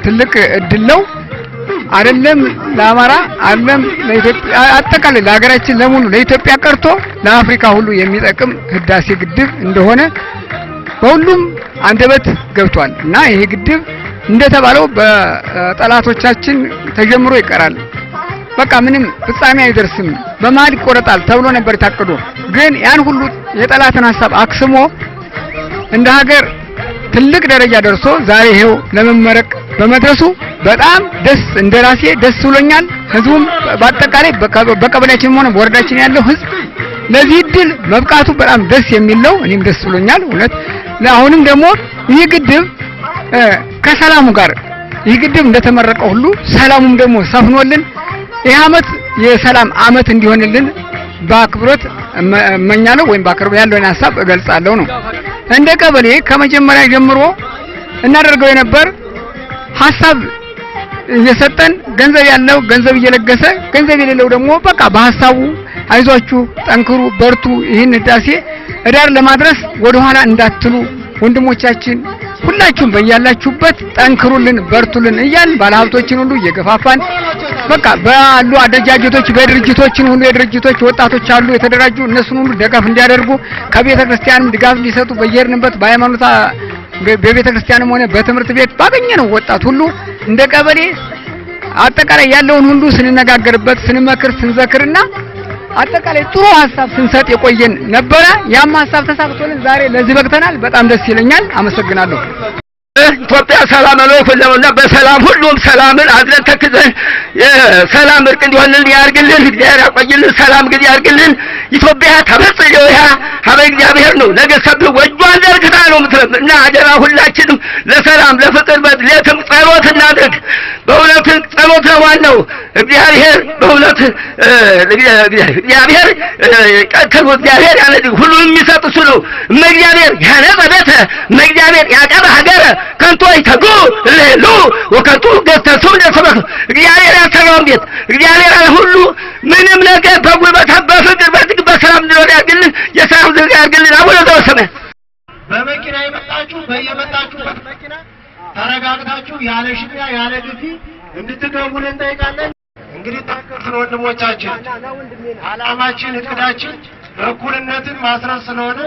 ትልቅ እድል ነው አይደለም ለአማራ አይደለም ለኢትዮጵያ አጠቃላይ ለሀገራችን ለሙሉ ለኢትዮጵያ ቀርቶ ለአፍሪካ ሁሉ የሚጠቅም ህዳሴ ግድብ እንደሆነ በሁሉም አንደበት ገብቷል እና ይሄ ግድብ እንደተባለው በጠላቶቻችን ተጀምሮ ይቀራል በቃ ምንም ፍጻሜ አይደርስም በማል ይቆረጣል ተብሎ ነበር ታቅዶ ግን ያን ሁሉ የጠላትን ሐሳብ አክስሞ እንደ ሀገር ትልቅ ደረጃ ደርሶ ዛሬ ይሄው ለመመረቅ በመድረሱ በጣም ደስ እንደራሴ ደስ ብሎኛል ህዝቡም በአጠቃላይ በቀበሌያችን ሆነ በወረዳችን ያለው ህዝብ ለዚህ ድል መብቃቱ በጣም ደስ የሚል ነው እኔም ደስ ብሎኛል እውነት ለአሁንም ደግሞ ይህ ግድብ ከሰላሙ ጋር ይህ ግድብ እንደተመረቀው ሁሉ ሰላሙም ደግሞ ሰፍኖልን ይህ አመት የሰላም አመት እንዲሆንልን በአክብሮት እመኛለሁ ወይም በአክብሮት ያለውን ሐሳብ እገልጻለሁ ነው እንደ ቀበሌ ከመጀመሪያ ጀምሮ እናደርገው የነበር ሐሳብ እየሰጠን ገንዘብ ያለው ገንዘብ እየለገሰ ገንዘብ የሌለው ደግሞ በቃ በሐሳቡ አይዟችሁ ጠንክሩ በርቱ ይህን ህዳሴ እዳር ለማድረስ ወደ ኋላ እንዳትሉ ወንድሞቻችን ሁላችሁም በእያላችሁበት ጠንክሩልን በርቱልን እያል ባለሀብቶችን ሁሉ እየገፋፋን በቃ ባሉ አደረጃጀቶች በድርጅቶችን ሁሉ የድርጅቶች ወጣቶች አሉ የተደራጁ እነሱን ሁሉ ደጋፍ እንዲያደርጉ ከቤተ ክርስቲያንም ድጋፍ እንዲሰጡ በየርንበት በሃይማኖታ በቤተ ክርስቲያንም ሆነ በትምህርት ቤት ባገኘነው ወጣት ሁሉ እንደ ቀበሌ አጠቃላይ ያለውን ሁሉ ስንነጋገርበት ስንመክር ስንዘክርና አጠቃላይ ጥሩ ሐሳብ ስንሰጥ የቆየን ነበር ያም ሐሳብ ተሳክቶልን ዛሬ ለዚህ በቅተናል በጣም ደስ ይለኛል አመሰግናለሁ ኢትዮጵያ ሰላም ነው ሁሉና በሰላም ሁሉም ሰላምን አዝለን ተክዘን የሰላም እርቅ እንዲሆንልን ያርግልን እግዚአብሔር ያቆይልን ሰላም ጊዜ ያርግልን ኢትዮጵያ ተበጽዮ ያ ሀበ እግዚአብሔር ነው ነገሰብ ወጇን ዘርግታ ነው ምትረምና አደራ ሁላችንም ለሰላም ለፍቅር በለትም ጸሎት እናድርግ በእውነት ጸሎት ነው እግዚአብሔር በእውነት እግዚአብሔር ቀጥሉ እግዚአብሔር ያለ ሁሉ የሚሰጥ እሱ ነው እግዚአብሔር ያነጸበተ እግዚአብሔር ያቀበ ሀገር ከንቱ አይተጉ ለሉ ወከንቱ ገተሱ ለሰበክ እግዚአብሔር ያሰራው ቤት እግዚአብሔር ሁሉ ምንም ነገር በጉልበት በፍቅር በሰላም ነው ያርግልን የሰላም ዘር ያርግልን አቡነ ዘበሰማይ በመኪና የመጣችሁ በየመጣችሁበት መኪና ተረጋግታችሁ ያለ ሽሚያ ያለ ግፊ እንድትገቡን እንጠይቃለን እንግዲህ ታከፍሩ ወንድሞቻችን አላማችን እቅዳችን እኩልነትን ማስረጽ ስለሆነ